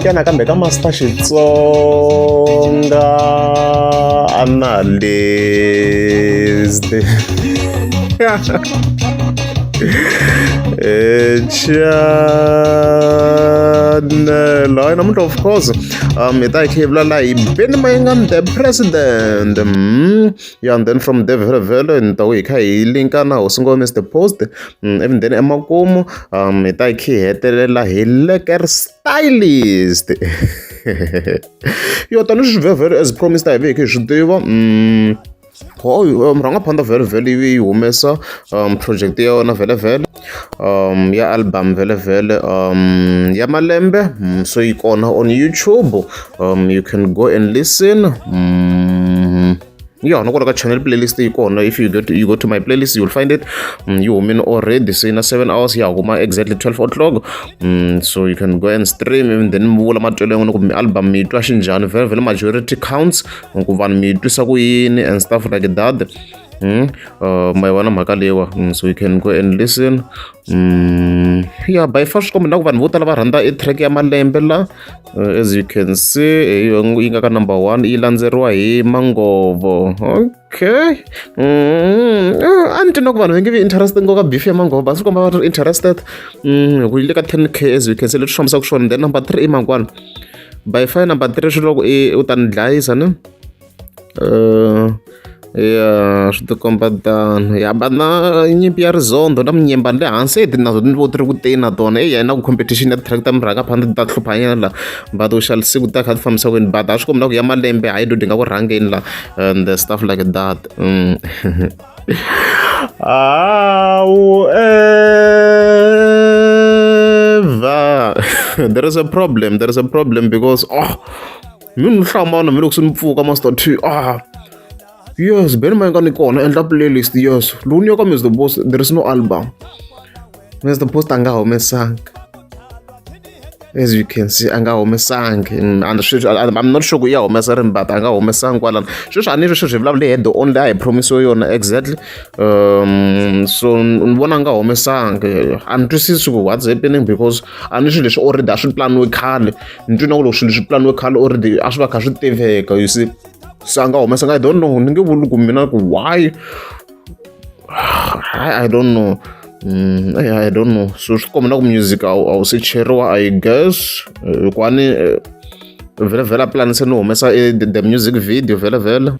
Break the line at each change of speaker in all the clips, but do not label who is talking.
nkena kambe ka Master Xitsonga analyst channel hayi namuntlha of course hi ta hi khevula la hi beni Mayengani the president yeah, and then from there vele ni ta hi kha hi linka na hosi ngome Mr Post even then emakumu hi ta hi hetelela hi Lekker Stylist yo tanihi vele as promised hi veke hi swi tiva murhangaphandle vhele yi humesa project ya yona vhele ya album vhele ya malembe so yi kona on YouTube you can go and listen yeah, no got a channel playlist you kona. If you go to my playlist, you'll find it. You mean already so in 7 hours, yeah, exactly 12 o'clock. So you can go and stream and then mula matele on album me to ashinjani very majority counts on kuvan me to sakuini and stuff like that. My one makalewa so you can go and listen yeah by first come na kuvanhu vo tala va rhandza track ya malembe la as you can see yi nga ka number 1 yi landzeriwa hi Mangovo okay a ni twa ku vanhu va nge vi interested ngoka beef ya Mangovo va swi komba va ri interested ku yi le ka 10k as you can see leswi fambisaka swona then number 3 i Mangwana by 5 number 3 swi loko u ta ni dlayisa ne yeah swi ti komba tano ya bana nyimpi ya rizondo na minyemba le hansi nazo ni vo tiri ku teni tona na ku competition ya track ta murhangaphandle ta hluphanyana la but u xalisiku ta kha ti fambisa kwini but a swi komba ku ya malembe hayi do dinga ku rhangeni la and stuff like that however there is a problem because mina hlamana mina ku sinipfuka master 2 yes, Ben Mayengani kona endla playlist yes. Luni yoka Mr Post there is no album. Mr Post anga humesanga. As you can see anga humesanga and I'm not sure ku ya humesa rin but anga humesanga kwala. Sweswi a ni ri sweswi vulavule head only I promise yona exactly. So unvona anga humesanga. A ni twisisi ku what's happening because a ni swilo leswi already a swi planiwe khale. Ni twi na ku loko swilo swi planiwe khale already a swi va kha swi tiveka you see. Sanga humesa I don't know ninge vuli ku mina ku why I don't know I don't know so swi komba na ku music awu se cheriwa I guess kwani vele plan se no humesa the music video vele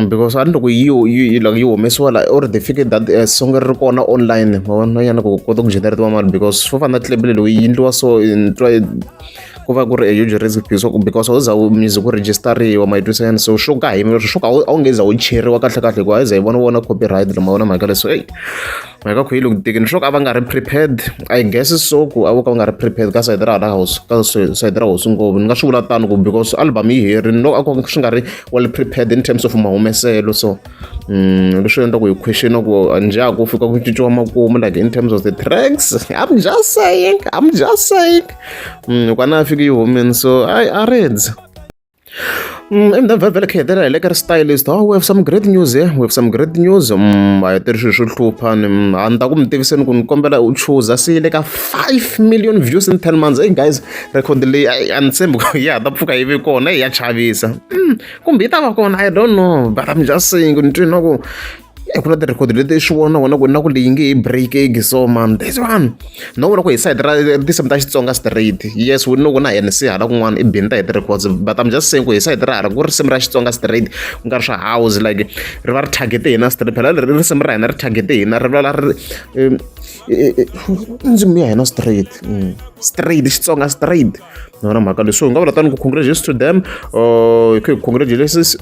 because I don't know you like you humesiwa la already figured that song ri kona online mavona yana ku kota ku generate mali because so far that label lo yi ndliwa so in try kuva ku ri a huge risk because uza music ku registeriwa mayitwisana so swo ka hi swo ka a ngeza u cheriwa kahle ku ayiza hi vona copyright lama vona mhaka leswo mhaka ku yi loko tikini swo ka va nga ri prepared I guess so ku a vo ka va nga ri prepared ka side ra house ka side ra house ngopfu ni nga swi vula tano ku because album yi herini loko a ku swi nga ri well prepared in terms of mahumeselo so leswi endla ku hi question ku njhaku fika ku cinnciwa makumu like in terms of the tracks I'm just saying kwana fika yi humeni so I read and then vele khedela hi Lekker Stylist we have some great news here a hi tiri swilo swo hlupha a ni ta ku mi tiviseni ku ni kombela u chuza se yi le ka 5 million views in 10 months hey guys record leyi a ni tshembi ku ya ta pfuka yi ve kona ya chavisa kumbe yi ta va kona I don't know but I'm just saying ni twi na ku ku na ti-record leti swi vona na ku leyi nge hi break so man this one no vona ku hi side ra tinsimu ta Xitsonga straight yes we know ku na NC hala kun'wana i bini ta hi ti-records but I'm just saying ku hi side ra hala ku risimu ra Xitsonga straight ku nga ri swa house like ri va ri targete hina straight phela risimu ra hina ri targete hina ri vula ri ndzimu ya hina straight Xitsonga straight nona mhaka leswi hi nga vula tani ku congratulations to them congratulations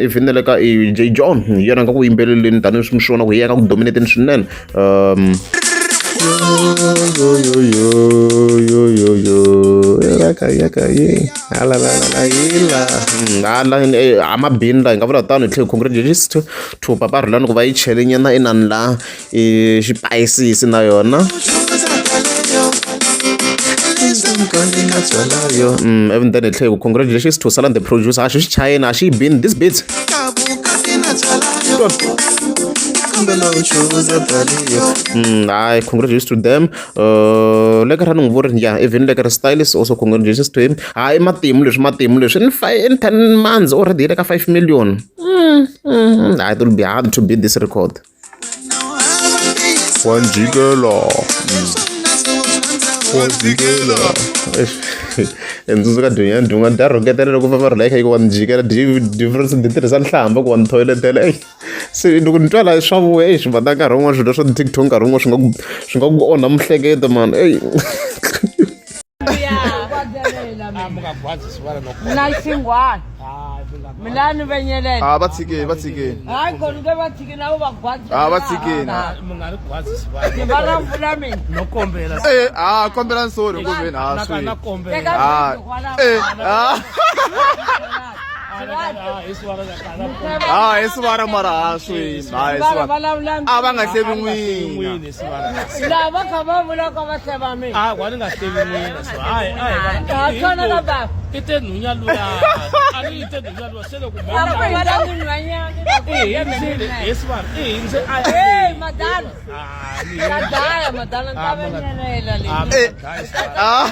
even le ka J John yena nga ku yimbeleleni tani swi mi swona ku yena ku dominate swinene amabini la hi nga vula tani hi tlhela congratulations to papa rilani ku va yi chele nyana inani la xipayisisi na yona even then congratulations to Salan the producer. She's China. She been this bit. I congratulations to them. Lekker hanung voren yeah, even Lekker Stylist also congratulations to him. I matimu leswi in 10 months already like 5 million. It will be hard to beat this record. One gigolo. Enzuka dunga daro getele ku fa like one giga difference ditirhisa nhlamba ku one toilet le se loko ni twa la swa vuwe swi vata nkarhi wun'wana swilo swa TikTok nkarhi wun'wana swi nga ku onha mihleketo man ey
Naisingwana. Milani venyelela.
Batsike.
Hayi khona ke bathike nawo bagwazi.
Batsike.
Mungari kwazi sibani.
Ngibala mfuna mina.
Nokombela.
Kombela nsori ngomeni swi.
Nakombela.
Iswara mara swi. Iswara. Va nga hlevi n'wini.
Lava kha va vula ka va hleva mina.
Kwani nga hlevi n'wina so. Hayi.
Khona ka baba.
Ite nunya luya. Ani ite nunya luya sele ku
Apa wala ninwanyana.
Iswara. Nse
madala. Madala ka venyelela le.
Ah.